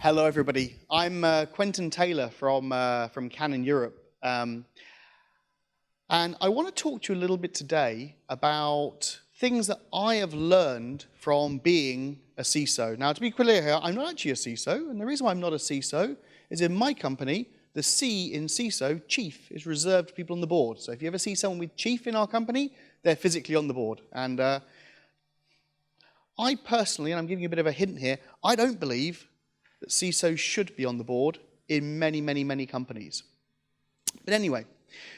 Hello, everybody. I'm Quentyn Taylor from Canon Europe. And I want to talk to you a little bit today about things that I have learned from being a CISO. Now, to be clear here, I'm not actually a CISO, and the reason why I'm not a CISO is in my company, the C in CISO, chief, is reserved for people on the board. So if you ever see someone with chief in our company, they're physically on the board. And I personally, and I'm giving you a bit of a hint here, I don't believe that CISOs should be on the board in many, many, many companies. But anyway,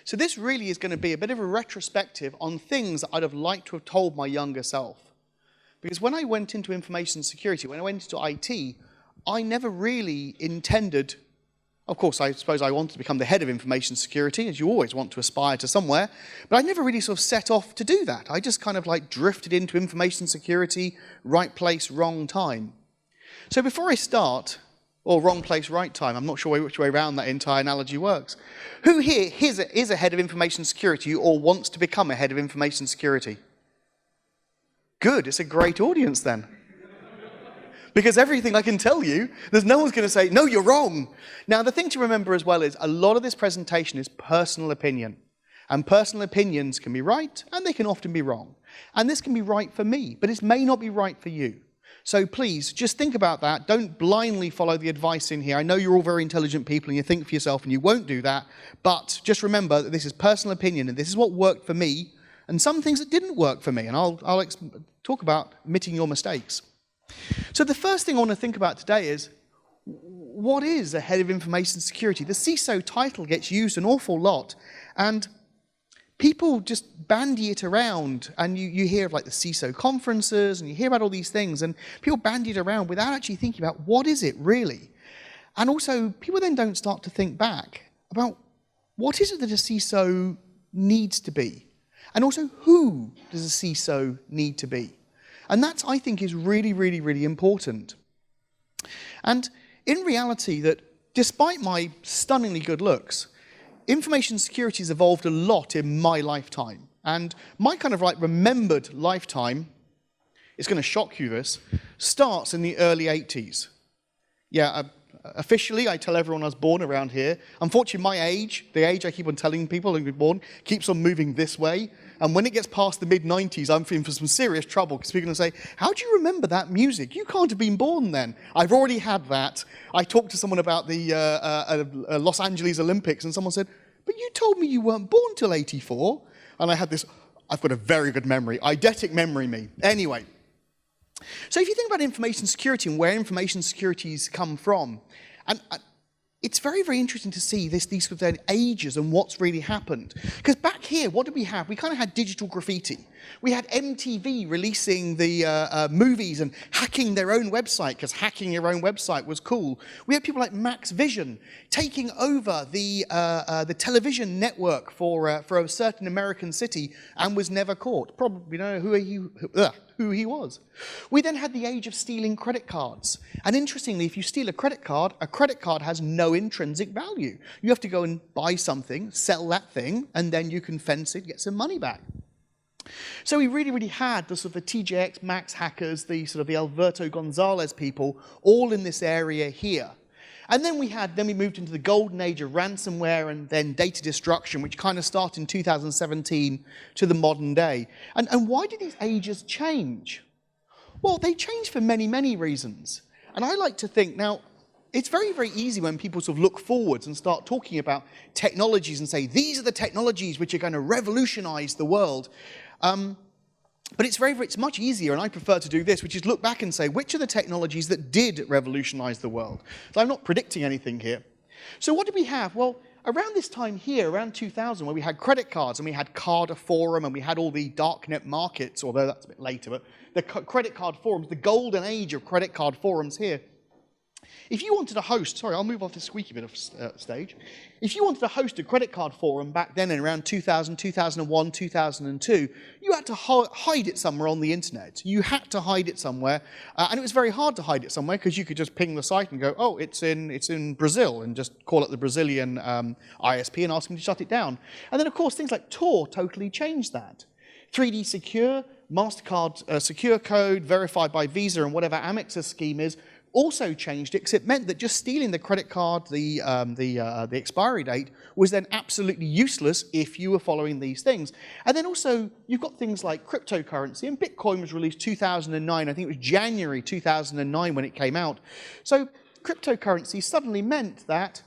so this really is going to be a bit of a retrospective on things that I'd have liked to have told my younger self. Because when I went into information security, when I went into IT, I never really intended, of course, I suppose I wanted to become the head of information security, as you always want to aspire to somewhere, but I never really sort of set off to do that. I just kind of like drifted into information security, right place, wrong time. So before I start, or wrong place, right time, I'm not sure which way around that entire analogy works. Who here is a head of information security or wants to become a head of information security? Good, it's a great audience then. Because everything I can tell you, there's no one's going to say, no, you're wrong. Now, the thing to remember as well is a lot of this presentation is personal opinion. And personal opinions can be right, and they can often be wrong. And this can be right for me, but it may not be right for you. So please, just think about that. Don't blindly follow the advice in here. I know you're all very intelligent people and you think for yourself and you won't do that. But just remember that this is personal opinion and this is what worked for me and some things that didn't work for me. And I'll talk about admitting your mistakes. So the first thing I want to think about today is, what is a head of information security? The CISO title gets used an awful lot. And people just bandy it around, and you hear of like the CISO conferences, and you hear about all these things, and people bandy it around without actually thinking about what is it really. And also, people then don't start to think back about what is it that a CISO needs to be, and also who does a CISO need to be. And that, I think, is really, really, really important. And in reality, that despite my stunningly good looks, information security has evolved a lot in my lifetime. And my kind of like remembered lifetime, it's going to shock you this, starts in the early 80s. Yeah, officially I tell everyone I was born around here. Unfortunately, my age, the age I keep on telling people I'm born, keeps on moving this way. And when it gets past the mid-90s, I'm in for some serious trouble because people are going to say, how do you remember that music? You can't have been born then. I've already had that. I talked to someone about the Los Angeles Olympics and someone said, but you told me you weren't born till 84. And I had this, I've got a very good memory, eidetic memory me. Anyway, so if you think about information security and where information securities come from, and it's very, very interesting to see these sort of ages and what's really happened. Because back here, what did we have? We kind of had digital graffiti. We had MTV releasing the movies and hacking their own website, because hacking your own website was cool. We had people like Max Vision taking over the television network for a certain American city and was never caught. Probably don't know who he was. We then had the age of stealing credit cards. And interestingly, if you steal a credit card has no intrinsic value. You have to go and buy something, sell that thing, and then you can fence it, get some money back. So we really, really had the sort of the TJX Max hackers, the sort of the Alberto Gonzalez people, all in this area here. And then we moved into the golden age of ransomware and then data destruction, which kind of started in 2017 to the modern day. And why did these ages change? Well, they changed for many, many reasons. And I like to think, now, it's very, very easy when people sort of look forwards and start talking about technologies and say, these are the technologies which are going to revolutionize the world. But it's much easier, and I prefer to do this, which is look back and say, which are the technologies that did revolutionize the world? So I'm not predicting anything here. So what did we have? Well, around this time here, around 2000, where we had credit cards, and we had Carder Forum, and we had all the darknet markets, although that's a bit later, but the credit card forums, the golden age of credit card forums here. If you wanted to host, sorry, I'll move off this squeaky bit of stage. If you wanted to host a credit card forum back then in around 2000, 2001, 2002, you had to hide it somewhere on the internet. You had to hide it somewhere, and it was very hard to hide it somewhere because you could just ping the site and go, oh, it's in Brazil, and just call it the Brazilian ISP and ask them to shut it down. And then, of course, things like Tor totally changed that. 3D Secure, MasterCard Secure Code, verified by Visa, and whatever Amex's scheme is, also changed it because it meant that just stealing the credit card, the expiry date, was then absolutely useless if you were following these things. And then also, you've got things like cryptocurrency, and Bitcoin was released 2009. I think it was January 2009 when it came out. So cryptocurrency suddenly meant that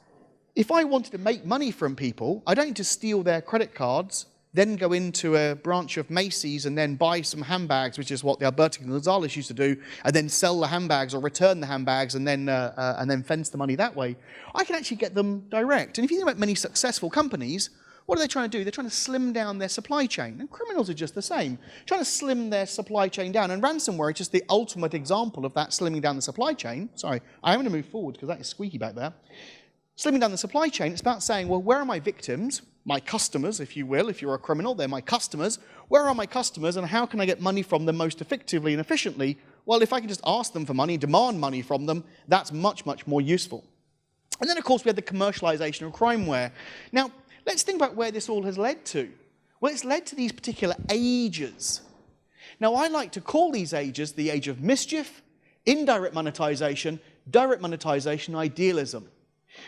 if I wanted to make money from people, I don't need to steal their credit cards, then go into a branch of Macy's and then buy some handbags, which is what the Alberto Gonzalez used to do, and then sell the handbags or return the handbags and then fence the money that way. I can actually get them direct. And if you think about many successful companies, what are they trying to do? They're trying to slim down their supply chain. And criminals are just the same, trying to slim their supply chain down. And ransomware is just the ultimate example of that slimming down the supply chain. Sorry, I'm going to move forward because that is squeaky back there. Slimming down the supply chain, it's about saying, well, where are my victims? My customers, if you will. If you're a criminal, they're my customers. Where are my customers, and how can I get money from them most effectively and efficiently? Well, if I can just ask them for money, demand money from them, that's much, much more useful. And then, of course, we had the commercialization of crimeware. Now, let's think about where this all has led to. Well, it's led to these particular ages. Now, I like to call these ages the age of mischief, indirect monetization, direct monetization, idealism.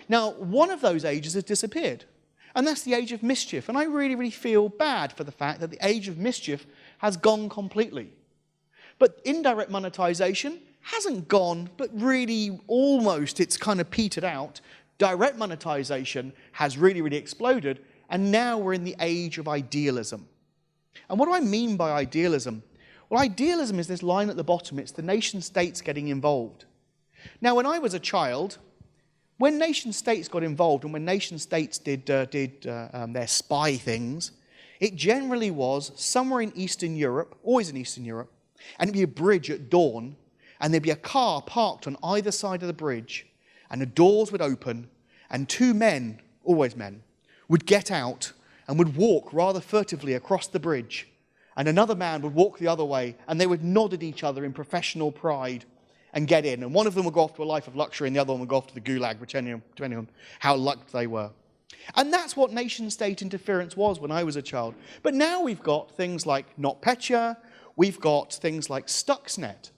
Now, one of those ages has disappeared, and that's the age of mischief. And I really, really feel bad for the fact that the age of mischief has gone completely. But indirect monetization hasn't gone, but really almost it's kind of petered out. Direct monetization has really, really exploded, and now we're in the age of idealism. And what do I mean by idealism? Well, idealism is this line at the bottom. It's the nation states getting involved. Now, when I was a child, when nation states got involved and when nation states did their spy things, it generally was somewhere in Eastern Europe, always in Eastern Europe, and it'd be a bridge at dawn, and there'd be a car parked on either side of the bridge, and the doors would open, and two men, always men, would get out and would walk rather furtively across the bridge, and another man would walk the other way, and they would nod at each other in professional pride and get in. And one of them would go off to a life of luxury, and the other one would go off to the gulag, depending on how lucky they were. And that's what nation-state interference was when I was a child. But now we've got things like NotPetya, we've got things like Stuxnet.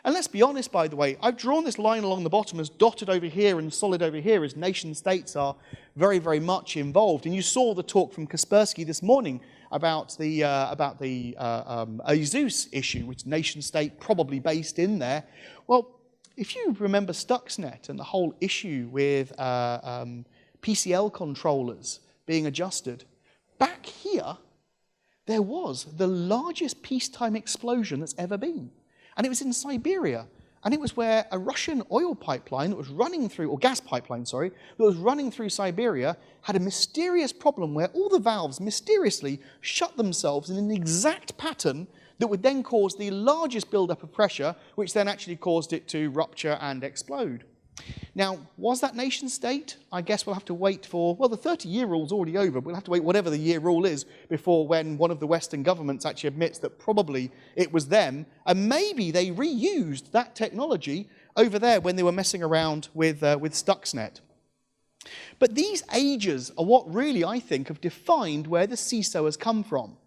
And let's be honest, by the way, I've drawn this line along the bottom as dotted over here and solid over here as nation-states are very, very much involved. And you saw the talk from Kaspersky this morning about the Azus issue, which nation-state probably based in there. Well, if you remember Stuxnet and the whole issue with PCL controllers being adjusted, back here, there was the largest peacetime explosion that's ever been. And it was in Siberia. And it was where a Russian oil pipeline that was running through, or gas pipeline, sorry, that was running through Siberia had a mysterious problem where all the valves mysteriously shut themselves in an exact pattern that would then cause the largest buildup of pressure, which then actually caused it to rupture and explode. Now, was that nation state? I guess we'll have to wait for, well, the 30-year rule's already over. We'll have to wait whatever the year rule is before when one of the Western governments actually admits that probably it was them, and maybe they reused that technology over there when they were messing around with Stuxnet. But these ages are what really, I think, have defined where the CISO has come from.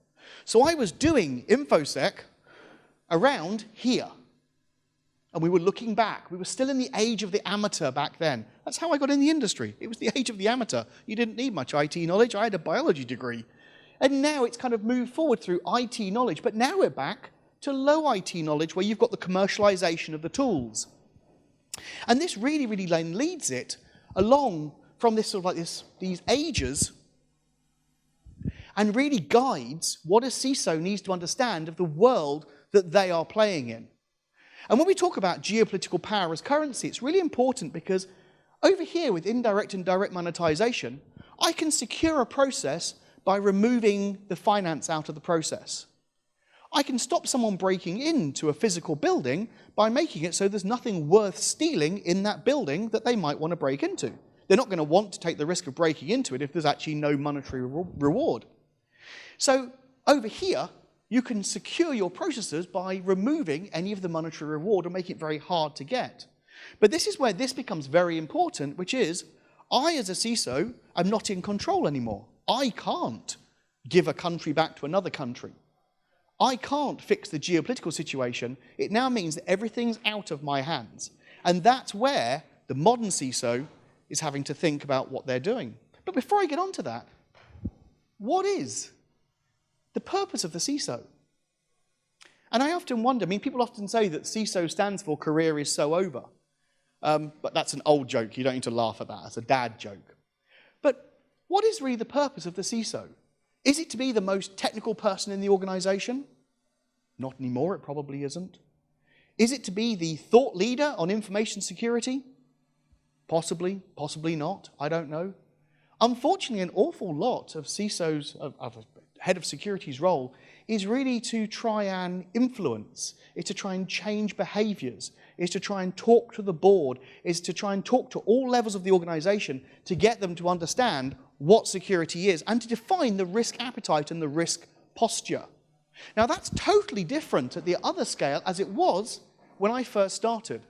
So I was doing Infosec around here. And we were looking back. We were still in the age of the amateur back then. That's how I got in the industry. It was the age of the amateur. You didn't need much IT knowledge. I had a biology degree. And now it's kind of moved forward through IT knowledge. But now we're back to low IT knowledge where you've got the commercialization of the tools. And this really, really then leads it along from this sort of like these ages and really guides what a CISO needs to understand of the world that they are playing in. And when we talk about geopolitical power as currency, it's really important because over here with indirect and direct monetization, I can secure a process by removing the finance out of the process. I can stop someone breaking into a physical building by making it so there's nothing worth stealing in that building that they might want to break into. They're not going to want to take the risk of breaking into it if there's actually no monetary reward. So over here, you can secure your processes by removing any of the monetary reward and make it very hard to get. But this is where this becomes very important, which is, I as a CISO am not in control anymore. I can't give a country back to another country. I can't fix the geopolitical situation. It now means that everything's out of my hands. And that's where the modern CISO is having to think about what they're doing. But before I get on to that, what is the purpose of the CISO? And I often wonder, I mean, people often say that CISO stands for career is so over. But that's an old joke. You don't need to laugh at that. It's a dad joke. But what is really the purpose of the CISO? Is it to be the most technical person in the organization? Not anymore, it probably isn't. Is it to be the thought leader on information security? Possibly, possibly not, I don't know. Unfortunately, an awful lot of CISO's, of a head of security's role is really to try and influence, is to try and change behaviors, is to try and talk to the board, is to try and talk to all levels of the organization to get them to understand what security is and to define the risk appetite and the risk posture. Now that's totally different at the other scale as it was when I first started.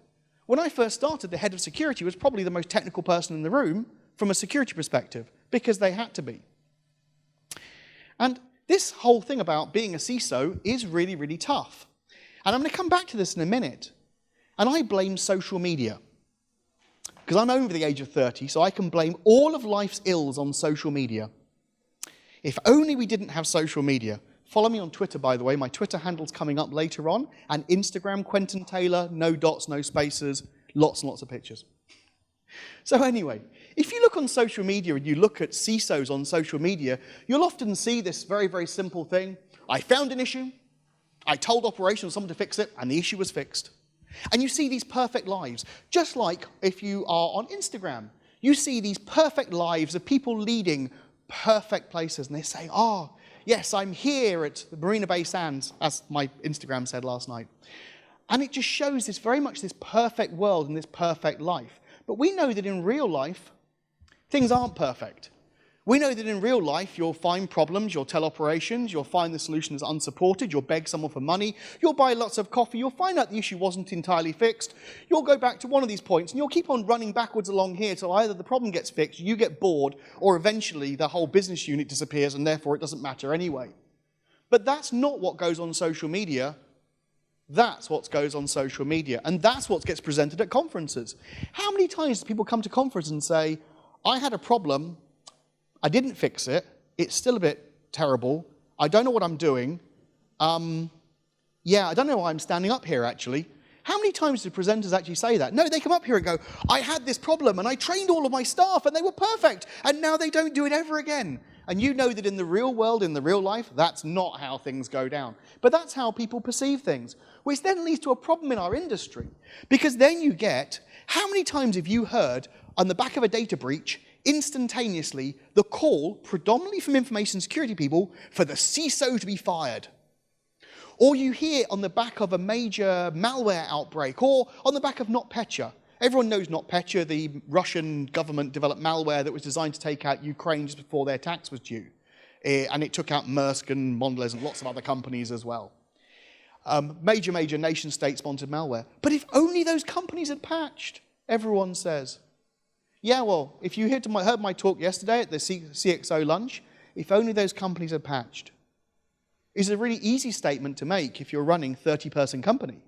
When I first started, the head of security was probably the most technical person in the room from a security perspective, because they had to be. And this whole thing about being a CISO is really, really tough. And I'm going to come back to this in a minute. And I blame social media. Because I'm over the age of 30, so I can blame all of life's ills on social media. If only we didn't have social media. Follow me on Twitter, by the way. My Twitter handle's coming up later on. And Instagram, Quentyn Taylor, no dots, no spaces, lots and lots of pictures. So anyway, if you look on social media and you look at CISOs on social media, you'll often see this very, very simple thing. I found an issue, I told operations someone to fix it, and the issue was fixed. And you see these perfect lives, just like if you are on Instagram. You see these perfect lives of people leading perfect places, and they say, oh, yes, I'm here at the Marina Bay Sands, as my Instagram said last night. And it just shows this very much this perfect world and this perfect life. But we know that in real life, things aren't perfect. We know that in real life, you'll find problems, you'll tell operations, you'll find the solution is unsupported, you'll beg someone for money, you'll buy lots of coffee, you'll find out the issue wasn't entirely fixed, you'll go back to one of these points, and you'll keep on running backwards along here till either the problem gets fixed, you get bored, or eventually the whole business unit disappears, and therefore it doesn't matter anyway. But that's not what goes on social media. That's what goes on social media, and that's what gets presented at conferences. How many times do people come to conference and say, I had a problem, I didn't fix it, it's still a bit terrible, I don't know what I'm doing, yeah, I don't know why I'm standing up here actually. How many times do presenters actually say that? No, they come up here and go, I had this problem and I trained all of my staff and they were perfect and now they don't do it ever again. And you know that in the real world, in the real life, that's not how things go down. But that's how people perceive things, which then leads to a problem in our industry. Because then you get, how many times have you heard on the back of a data breach, instantaneously, the call, predominantly from information security people, for the CISO to be fired? Or you hear on the back of a major malware outbreak, or on the back of NotPetya. Everyone knows NotPetya, the Russian government-developed malware that was designed to take out Ukraine just before their tax was due. And it took out Maersk and Mondelez and lots of other companies as well. Major nation-state-sponsored malware. But if only those companies had patched, everyone says. Yeah, well, if you heard my talk yesterday at the CXO lunch, if only those companies had patched. It's a really easy statement to make if you're running a 30-person company.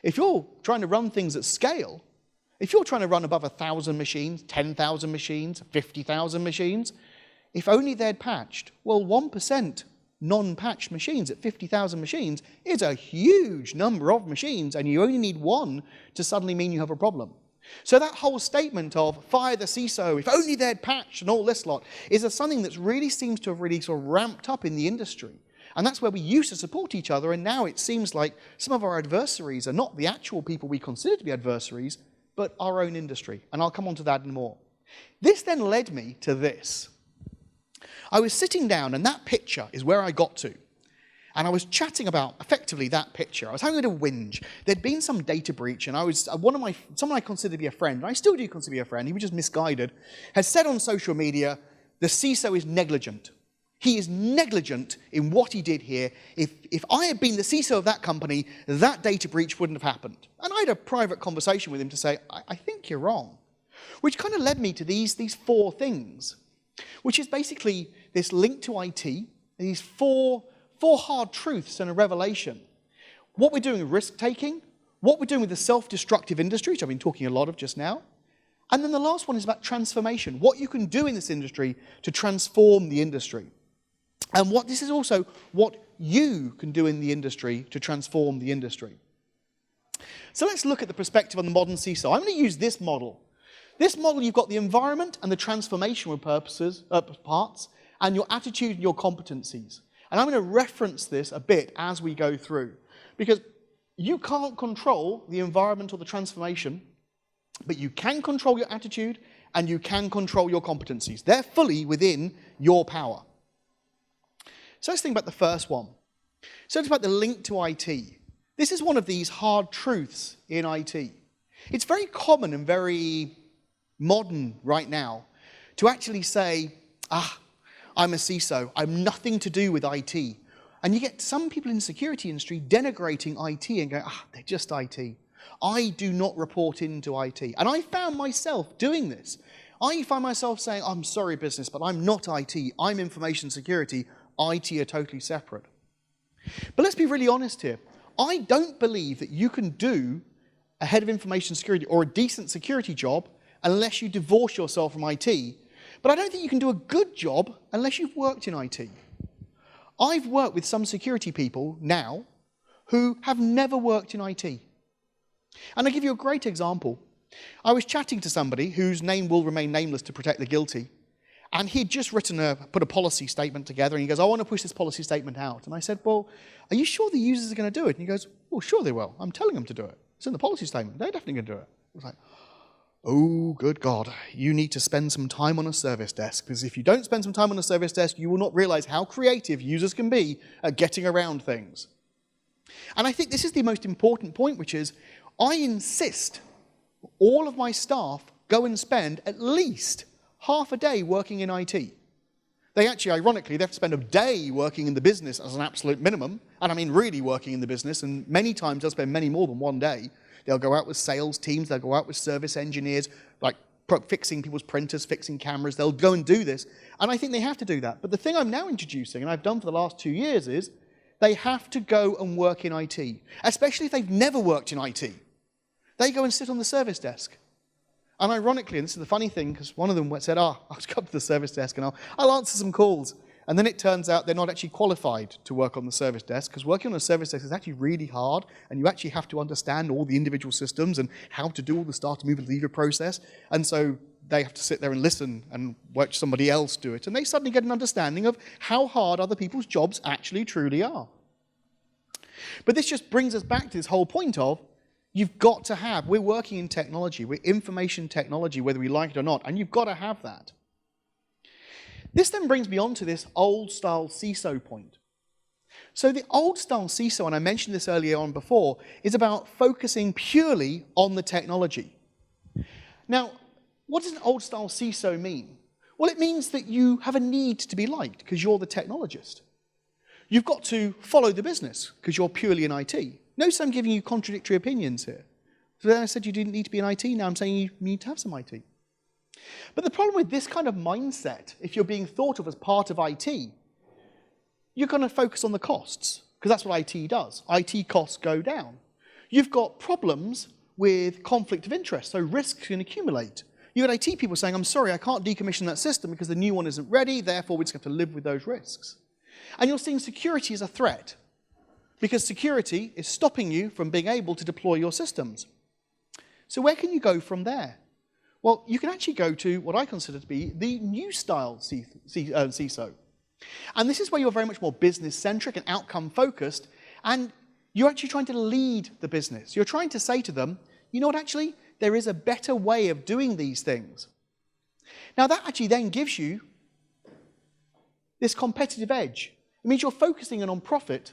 If you're trying to run things at scale, if you're trying to run above 1,000 machines, 10,000 machines, 50,000 machines, if only they'd patched, well, 1% non-patched machines at 50,000 machines is a huge number of machines, and you only need one to suddenly mean you have a problem. So that whole statement of fire the CISO, if only they'd patched and all this lot, is something that really seems to have really sort of ramped up in the industry. And that's where we used to support each other, and now it seems like some of our adversaries are not the actual people we consider to be adversaries, but our own industry. And I'll come on to that in more. This then led me to this. I was sitting down, and that picture is where I got to. And I was chatting about, effectively, that picture. I was having a bit of whinge. There'd been some data breach, and I was someone I considered to be a friend, and I still do consider to be a friend, he was just misguided, had said on social media, the CISO is negligent. He is negligent in what he did here. If I had been the CISO of that company, that data breach wouldn't have happened. And I had a private conversation with him to say, I think you're wrong. Which kind of led me to these four things, which is basically this link to IT, these four hard truths and a revelation. What we're doing with risk-taking, what we're doing with the self-destructive industry, which I've been talking a lot of just now, and then the last one is about transformation, what you can do in this industry to transform the industry. And this is also what you can do in the industry to transform the industry. So let's look at the perspective on the modern CISO. I'm going to use this model. This model, you've got the environment and the transformational parts, and your attitude and your competencies. And I'm going to reference this a bit as we go through, because you can't control the environment or the transformation, but you can control your attitude and you can control your competencies. They're fully within your power. So let's think about the first one. So it's about the link to IT. This is one of these hard truths in IT. It's very common and very modern right now to actually say, I'm a CISO, I'm nothing to do with IT. And you get some people in the security industry denigrating IT and go, they're just IT. I do not report into IT. And I found myself doing this. I find myself saying, I'm sorry business, but I'm not IT, I'm information security. IT are totally separate. But let's be really honest here. I don't believe that you can do a head of information security or a decent security job unless you divorce yourself from IT. But I don't think you can do a good job unless you've worked in IT. I've worked with some security people now who have never worked in IT. And I'll give you a great example. I was chatting to somebody whose name will remain nameless to protect the guilty. And he'd just put a policy statement together, and he goes, I want to push this policy statement out. And I said, well, are you sure the users are going to do it? And he goes, well, sure they will. I'm telling them to do it. It's in the policy statement. They're definitely going to do it. I was like, oh, good God, you need to spend some time on a service desk, because if you don't spend some time on a service desk, you will not realize how creative users can be at getting around things. And I think this is the most important point, which is I insist all of my staff go and spend at least half a day working in IT. They actually, ironically, they have to spend a day working in the business as an absolute minimum, and I mean really working in the business, and many times they'll spend many more than one day. They'll go out with sales teams, they'll go out with service engineers, like fixing people's printers, fixing cameras, they'll go and do this, and I think they have to do that. But the thing I'm now introducing, and I've done for the last 2 years, is they have to go and work in IT, especially if they've never worked in IT. They go and sit on the service desk. And ironically, and this is the funny thing, because one of them said, I'll just come to the service desk and I'll answer some calls. And then it turns out they're not actually qualified to work on the service desk, because working on a service desk is actually really hard, and you actually have to understand all the individual systems and how to do all the start, move, and leave process. And so they have to sit there and listen and watch somebody else do it. And they suddenly get an understanding of how hard other people's jobs actually truly are. But this just brings us back to this whole point of, you've got to have, we're working in technology, we're information technology, whether we like it or not, and you've got to have that. This then brings me on to this old-style CISO point. So the old-style CISO, and I mentioned this earlier on before, is about focusing purely on the technology. Now, what does an old-style CISO mean? Well, it means that you have a need to be liked, because you're the technologist. You've got to follow the business, because you're purely in IT. Notice I'm giving you contradictory opinions here. So then I said you didn't need to be in IT, now I'm saying you need to have some IT. But the problem with this kind of mindset, if you're being thought of as part of IT, you're going to focus on the costs, because that's what IT does. IT costs go down. You've got problems with conflict of interest, so risks can accumulate. You've got IT people saying, I'm sorry, I can't decommission that system because the new one isn't ready, therefore we just have to live with those risks. And you're seeing security as a threat, because security is stopping you from being able to deploy your systems. So where can you go from there? Well, you can actually go to what I consider to be the new style CISO. And this is where you're very much more business-centric and outcome-focused, and you're actually trying to lead the business. You're trying to say to them, you know what, actually, there is a better way of doing these things. Now, that actually then gives you this competitive edge. It means you're focusing on profit.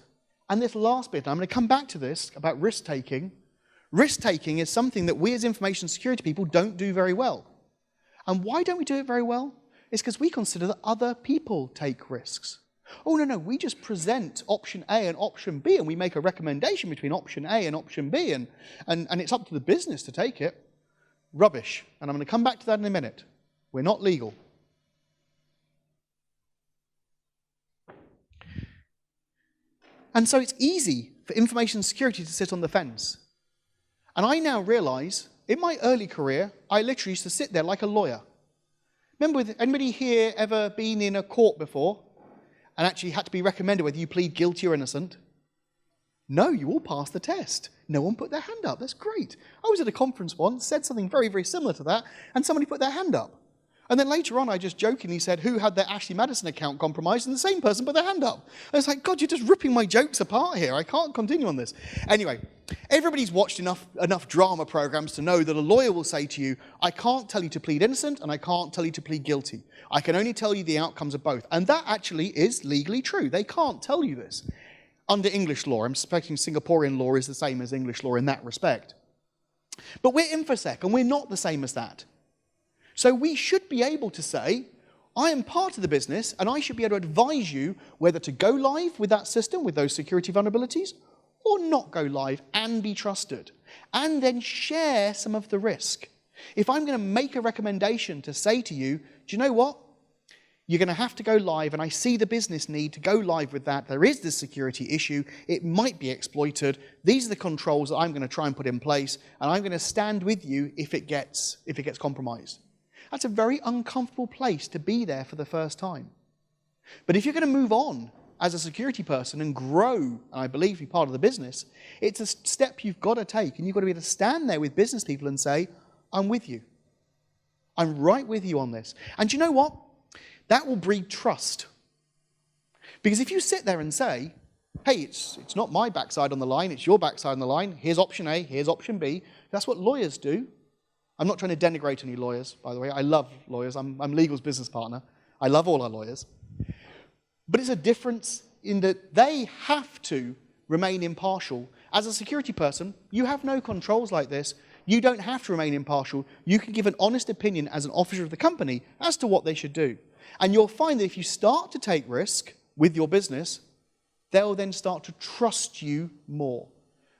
And this last bit, I'm going to come back to this about risk-taking. Risk-taking is something that we as information security people don't do very well. And why don't we do it very well? It's because we consider that other people take risks. Oh, no, we just present option A and option B, and we make a recommendation between option A and option B, and it's up to the business to take it. Rubbish. And I'm going to come back to that in a minute. We're not legal. And so it's easy for information security to sit on the fence. And I now realize, in my early career, I literally used to sit there like a lawyer. Remember, anybody here ever been in a court before and actually had to be recommended whether you plead guilty or innocent? No, you all passed the test. No one put their hand up. That's great. I was at a conference once, said something very, very similar to that, and somebody put their hand up. And then later on, I just jokingly said, who had their Ashley Madison account compromised? And the same person put their hand up. I was like, God, you're just ripping my jokes apart here. I can't continue on this. Anyway, everybody's watched enough drama programs to know that a lawyer will say to you, I can't tell you to plead innocent, and I can't tell you to plead guilty. I can only tell you the outcomes of both. And that actually is legally true. They can't tell you this. Under English law, I'm suspecting Singaporean law is the same as English law in that respect. But we're Infosec, and we're not the same as that. So we should be able to say, I am part of the business, and I should be able to advise you whether to go live with that system, with those security vulnerabilities, or not go live and be trusted, and then share some of the risk. If I'm going to make a recommendation to say to you, do you know what? You're going to have to go live, and I see the business need to go live with that. There is this security issue. It might be exploited. These are the controls that I'm going to try and put in place, and I'm going to stand with you if it gets compromised. That's a very uncomfortable place to be there for the first time. But if you're going to move on as a security person and grow, and I believe be part of the business, it's a step you've got to take, and you've got to be able to stand there with business people and say, I'm with you. I'm right with you on this. And do you know what? That will breed trust. Because if you sit there and say, hey, it's not my backside on the line, it's your backside on the line, here's option A, here's option B, that's what lawyers do. I'm not trying to denigrate any lawyers, by the way. I love lawyers. I'm legal's business partner. I love all our lawyers. But it's a difference in that they have to remain impartial. As a security person, you have no controls like this. You don't have to remain impartial. You can give an honest opinion as an officer of the company as to what they should do. And you'll find that if you start to take risk with your business, they'll then start to trust you more.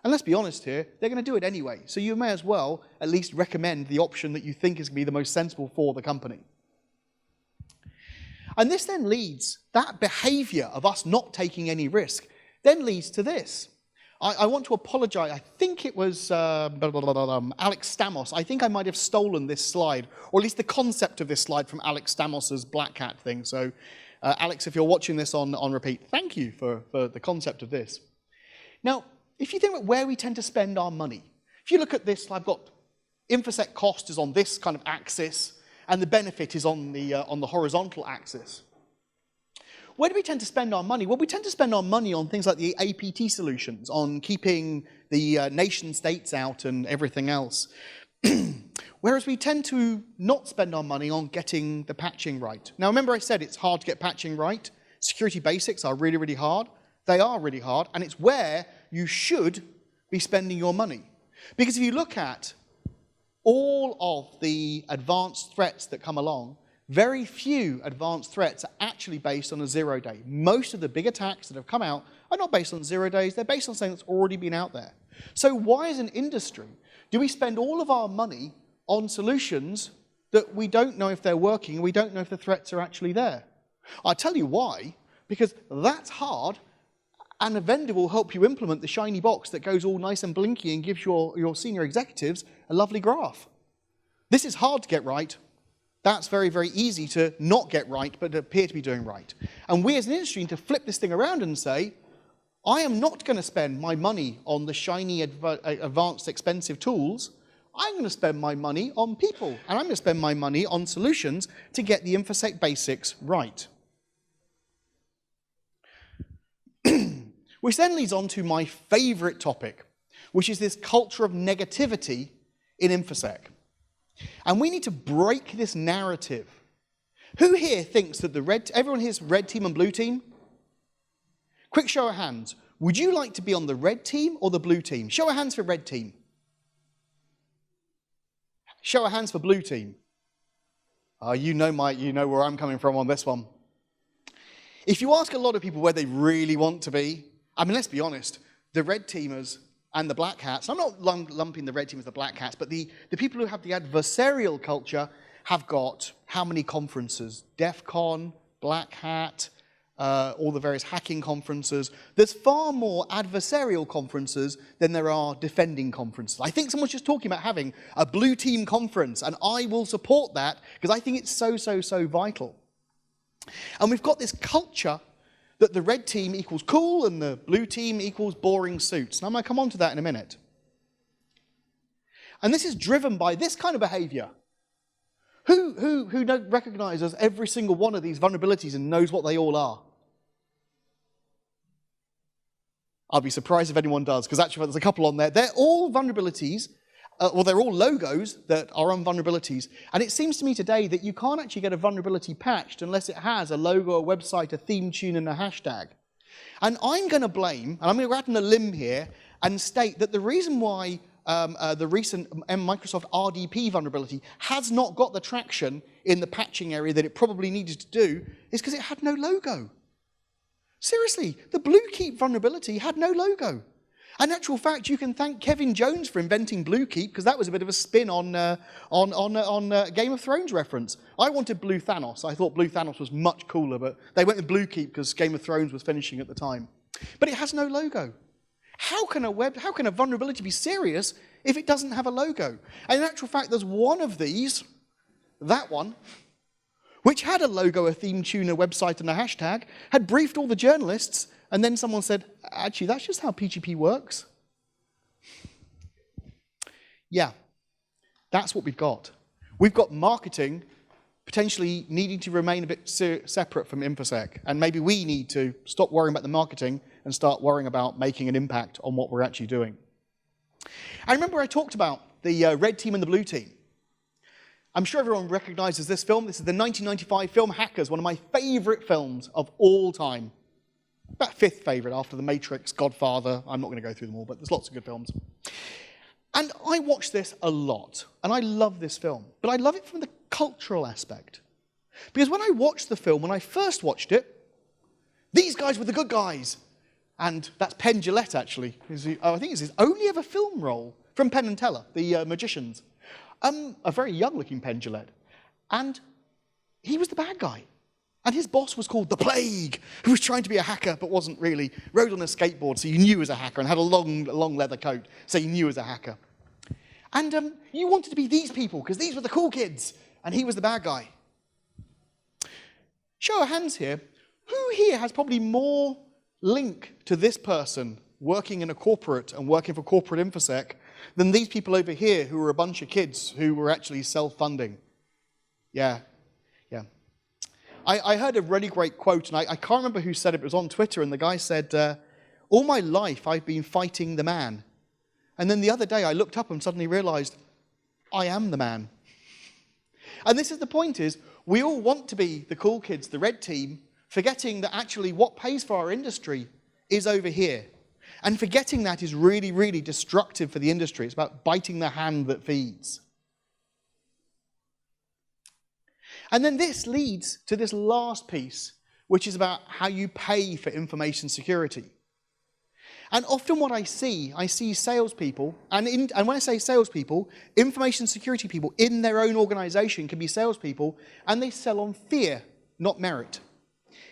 And let's be honest here, they're going to do it anyway. So you may as well at least recommend the option that you think is going to be the most sensible for the company. And this then leads, that behavior of us not taking any risk, then leads to this. I want to apologize. I think it was Alex Stamos. I think I might have stolen this slide, or at least the concept of this slide from Alex Stamos's Black Hat thing. So Alex, if you're watching this on repeat, thank you for the concept of this. Now, if you think about where we tend to spend our money, if you look at this, I've got Infosec cost is on this kind of axis, and the benefit is on the horizontal axis. Where do we tend to spend our money? Well, we tend to spend our money on things like the APT solutions, on keeping the nation states out and everything else. Whereas we tend to not spend our money on getting the patching right. Now, remember I said it's hard to get patching right. Security basics are really, really hard. They are really hard, and it's where you should be spending your money. Because if you look at all of the advanced threats that come along, very few advanced threats are actually based on a 0 day. Most of the big attacks that have come out are not based on 0 days, they're based on something that's already been out there. So why as an industry do we spend all of our money on solutions that we don't know if they're working, we don't know if the threats are actually there? I'll tell you why, because that's hard, and a vendor will help you implement the shiny box that goes all nice and blinky and gives your senior executives a lovely graph. This is hard to get right. That's very, very easy to not get right, but to appear to be doing right. And we as an industry need to flip this thing around and say, I am not going to spend my money on the shiny, advanced, expensive tools. I'm going to spend my money on people, and I'm going to spend my money on solutions to get the Infosec basics right. Which then leads on to my favorite topic, which is this culture of negativity in Infosec. And we need to break this narrative. Who here thinks that everyone here's red team and blue team? Quick show of hands. Would you like to be on the red team or the blue team? Show of hands for red team. Show of hands for blue team. You know where I'm coming from on this one. If you ask a lot of people where they really want to be, I mean, let's be honest, the red teamers and the black hats, I'm not lumping the red team as the black hats, but the people who have the adversarial culture have got how many conferences? DEF CON, Black Hat, all the various hacking conferences. There's far more adversarial conferences than there are defending conferences. I think someone's just talking about having a blue team conference, and I will support that because I think it's so, so, so vital. And we've got this culture that the red team equals cool and the blue team equals boring suits. And I'm going to come on to that in a minute. And this is driven by this kind of behavior. Who recognizes every single one of these vulnerabilities and knows what they all are? I'll be surprised if anyone does, because actually there's a couple on there. They're all vulnerabilities, they're all logos that are on vulnerabilities. And it seems to me today that you can't actually get a vulnerability patched unless it has a logo, a website, a theme tune, and a hashtag. And I'm going to blame, and I'm going to go out on a limb here and state that the reason why the recent Microsoft RDP vulnerability has not got the traction in the patching area that it probably needed to do is because it had no logo. Seriously, the Bluekeep vulnerability had no logo. In actual fact, you can thank Kevin Jones for inventing Bluekeep because that was a bit of a spin on Game of Thrones reference. I wanted Blue Thanos. I thought Blue Thanos was much cooler, but they went with Bluekeep because Game of Thrones was finishing at the time. But it has no logo. How can a vulnerability be serious if it doesn't have a logo? And in actual fact, there's one of these, that one, which had a logo, a theme tune, a website, and a hashtag, had briefed all the journalists, and then someone said, actually, that's just how PGP works. Yeah, that's what we've got. We've got marketing potentially needing to remain a bit separate from Infosec, and maybe we need to stop worrying about the marketing and start worrying about making an impact on what we're actually doing. I remember I talked about the red team and the blue team. I'm sure everyone recognizes this film. This is the 1995 film Hackers, one of my favorite films of all time. About fifth favorite after The Matrix, Godfather. I'm not going to go through them all, but there's lots of good films. And I watched this a lot, and I love this film. But I love it from the cultural aspect. Because when I watched the film, when I first watched it, these guys were the good guys. And that's Penn Jillette, actually. I think it's his only ever film role from Penn and Teller, the magicians. A very young-looking Penn Jillette. And he was the bad guy. And his boss was called the Plague, who was trying to be a hacker but wasn't really. Rode on a skateboard, so you knew he was a hacker, and had a long leather coat, so you knew he was a hacker. And you wanted to be these people, because these were the cool kids, and he was the bad guy. Show of hands here. Who here has probably more link to this person working in a corporate and working for corporate Infosec than these people over here who were a bunch of kids who were actually self-funding? Yeah. I heard a really great quote, and I can't remember who said it, but it was on Twitter, and the guy said, all my life I've been fighting the man. And then the other day I looked up and suddenly realized, I am the man. And this is the point is, we all want to be the cool kids, the red team, forgetting that actually what pays for our industry is over here. And forgetting that is really, really destructive for the industry. It's about biting the hand that feeds. And then this leads to this last piece, which is about how you pay for information security. And often what I see salespeople, and when I say salespeople, information security people in their own organization can be salespeople, and they sell on fear, not merit.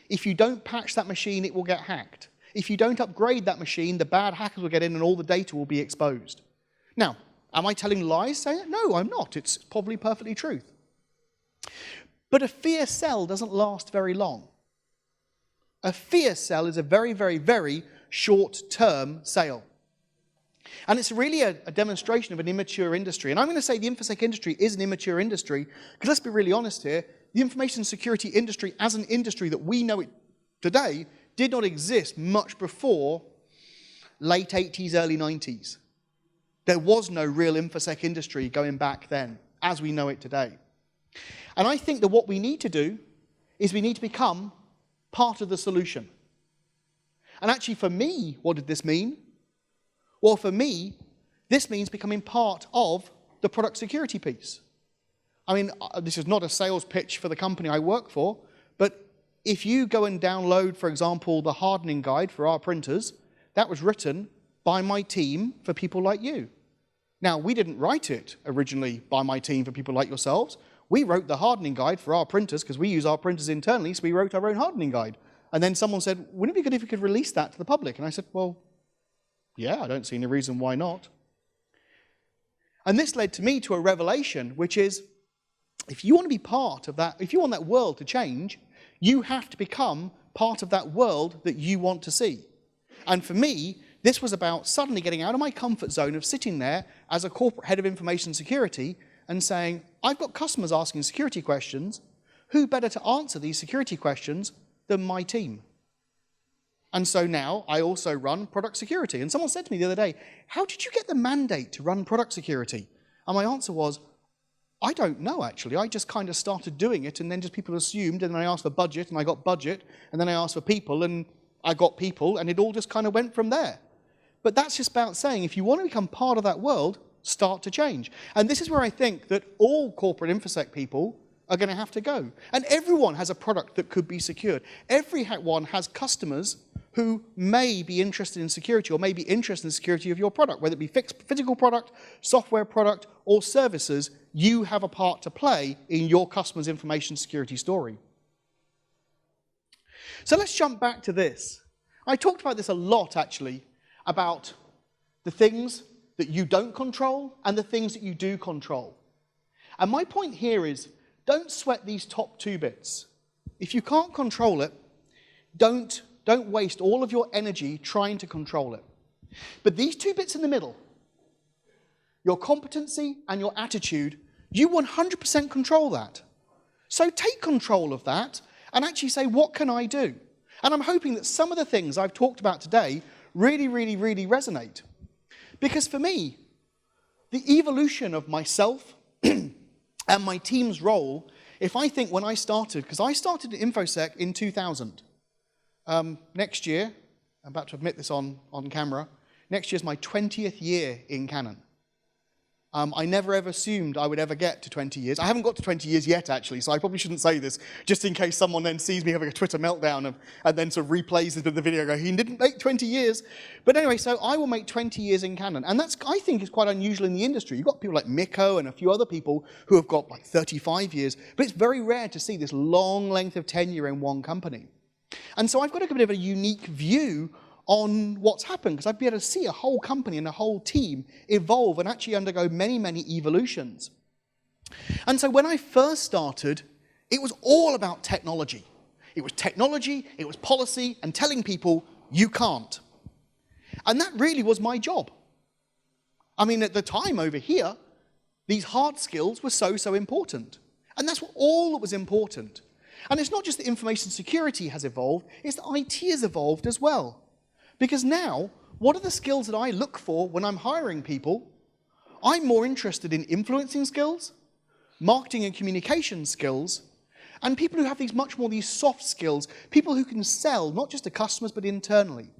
If you don't patch that machine, it will get hacked. If you don't upgrade that machine, the bad hackers will get in and all the data will be exposed. Now, am I telling lies saying that? No, I'm not. It's probably perfectly truth. But a fear sell doesn't last very long. A fear sell is a very, very, very short-term sale. And it's really a demonstration of an immature industry. And I'm going to say the InfoSec industry is an immature industry, because let's be really honest here, the information security industry as an industry that we know it today did not exist much before late 80s, early 90s. There was no real InfoSec industry going back then, as we know it today. And I think that what we need to do is we need to become part of the solution. And actually for me, what did this mean? Well, for me, this means becoming part of the product security piece. I mean, this is not a sales pitch for the company I work for, but if you go and download, for example, the hardening guide for our printers, that was written by my team for people like you. Now, we didn't write it originally by my team for people like yourselves. We wrote the hardening guide for our printers because we use our printers internally, so we wrote our own hardening guide. And then someone said, wouldn't it be good if you could release that to the public? And I said, well, yeah, I don't see any reason why not. And this led to me to a revelation, which is, if you want to be part of that, if you want that world to change, you have to become part of that world that you want to see. And for me, this was about suddenly getting out of my comfort zone of sitting there as a corporate head of information security and saying, I've got customers asking security questions. Who better to answer these security questions than my team? And so now I also run product security. And someone said to me the other day, how did you get the mandate to run product security? And my answer was, I don't know, actually. I just kind of started doing it, and then just people assumed, and then I asked for budget, and I got budget, and then I asked for people, and I got people, and it all just kind of went from there. But that's just about saying, if you want to become part of that world, start to change. And this is where I think that all corporate InfoSec people are going to have to go. And everyone has a product that could be secured. Everyone has customers who may be interested in security or may be interested in the security of your product, whether it be physical product, software product, or services. You have a part to play in your customer's information security story. So let's jump back to this. I talked about this a lot, actually, about the things that you don't control and the things that you do control. And my point here is, don't sweat these top two bits. If you can't control it, don't waste all of your energy trying to control it. But these two bits in the middle, your competency and your attitude, you 100% control that. So take control of that and actually say, what can I do? And I'm hoping that some of the things I've talked about today really, really, really resonate. Because for me, the evolution of myself and my team's role, if I think when I started, because I started at Infosec in 2000. Next year, I'm about to admit this on camera, next year's my 20th year in Canon. I never ever assumed I would ever get to 20 years. I haven't got to 20 years yet, actually, so I probably shouldn't say this, just in case someone then sees me having a Twitter meltdown and then sort of replays the video and go, he didn't make 20 years. But anyway, so I will make 20 years in Canon. And that's, I think, is quite unusual in the industry. You've got people like Mikko and a few other people who have got like 35 years, but it's very rare to see this long length of tenure in one company. And so I've got a bit of a unique view on what's happened, because I've been able to see a whole company and a whole team evolve and actually undergo many, many evolutions. And so when I first started, it was all about technology. It was technology, it was policy, and telling people, you can't. And that really was my job. I mean, at the time over here, these hard skills were so important. And that's all that was important. And it's not just that information security has evolved, it's that IT has evolved as well. Because now, what are the skills that I look for when I'm hiring people? I'm more interested in influencing skills, marketing and communication skills, and people who have much more these soft skills, people who can sell, not just to customers, but internally.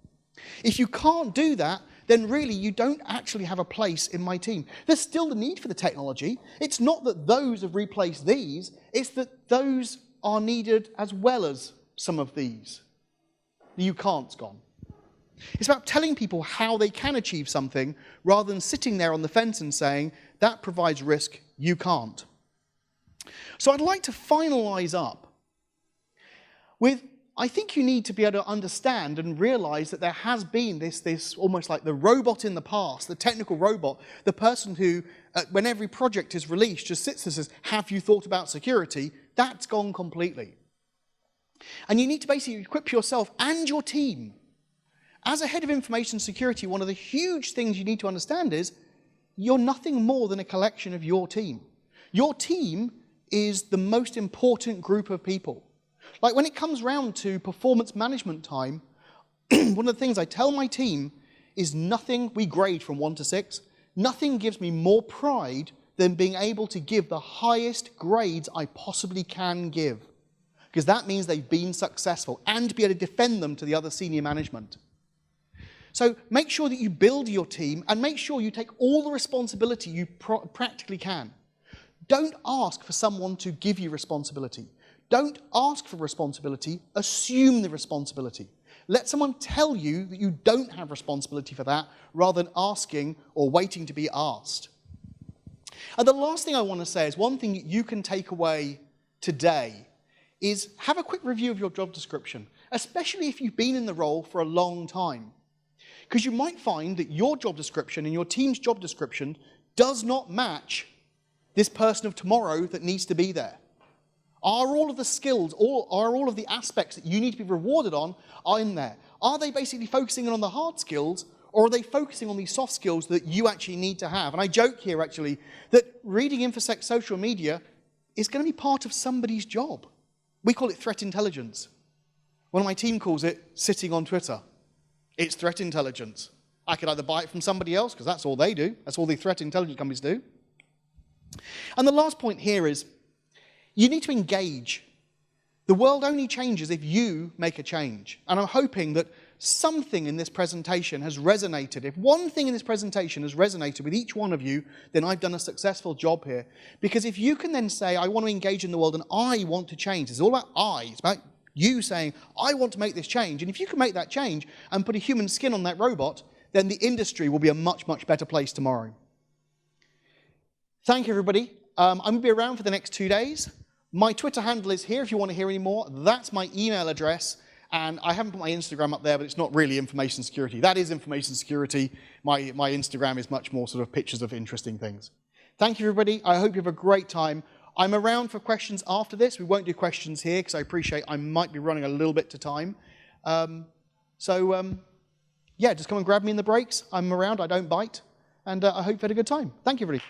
If you can't do that, then really you don't actually have a place in my team. There's still the need for the technology. It's not that those have replaced these, it's that those are needed as well as some of these. The you can't's gone. It's about telling people how they can achieve something rather than sitting there on the fence and saying, that provides risk, you can't. So I'd like to finalize up with, I think you need to be able to understand and realize that there has been this almost like the robot in the past, the technical robot, the person who, when every project is released, just sits and says, have you thought about security? That's gone completely. And you need to basically equip yourself and your team. As a head of information security, one of the huge things you need to understand is you're nothing more than a collection of your team. Your team is the most important group of people. Like when it comes round to performance management time, one of the things I tell my team is nothing, we grade from 1 to 6, nothing gives me more pride than being able to give the highest grades I possibly can give. Because that means they've been successful and be able to defend them to the other senior management. So make sure that you build your team and make sure you take all the responsibility you practically can. Don't ask for someone to give you responsibility. Don't ask for responsibility, assume the responsibility. Let someone tell you that you don't have responsibility for that rather than asking or waiting to be asked. And the last thing I want to say is one thing that you can take away today is have a quick review of your job description, especially if you've been in the role for a long time. Because you might find that your job description and your team's job description does not match this person of tomorrow that needs to be there. Are all of the skills, are all of the aspects that you need to be rewarded on are in there? Are they basically focusing on the hard skills, or are they focusing on these soft skills that you actually need to have? And I joke here, actually, that reading Infosec social media is going to be part of somebody's job. We call it threat intelligence. One of my team calls it sitting on Twitter. It's threat intelligence. I could either buy it from somebody else, because that's all they do. That's all the threat intelligence companies do. And the last point here is, you need to engage. The world only changes if you make a change. And I'm hoping that something in this presentation has resonated. If one thing in this presentation has resonated with each one of you, then I've done a successful job here. Because if you can then say, I want to engage in the world and I want to change, it's all about I. It's about you saying, I want to make this change. And if you can make that change and put a human skin on that robot, then the industry will be a much, much better place tomorrow. Thank you, everybody. I'm going to be around for the next 2 days. My Twitter handle is here if you want to hear any more. That's my email address. And I haven't put my Instagram up there, but it's not really information security. That is information security. My Instagram is much more sort of pictures of interesting things. Thank you, everybody. I hope you have a great time. I'm around for questions after this. We won't do questions here because I appreciate I might be running a little bit to time. Yeah, just come and grab me in the breaks. I'm around. I don't bite. And I hope you had a good time. Thank you, everybody.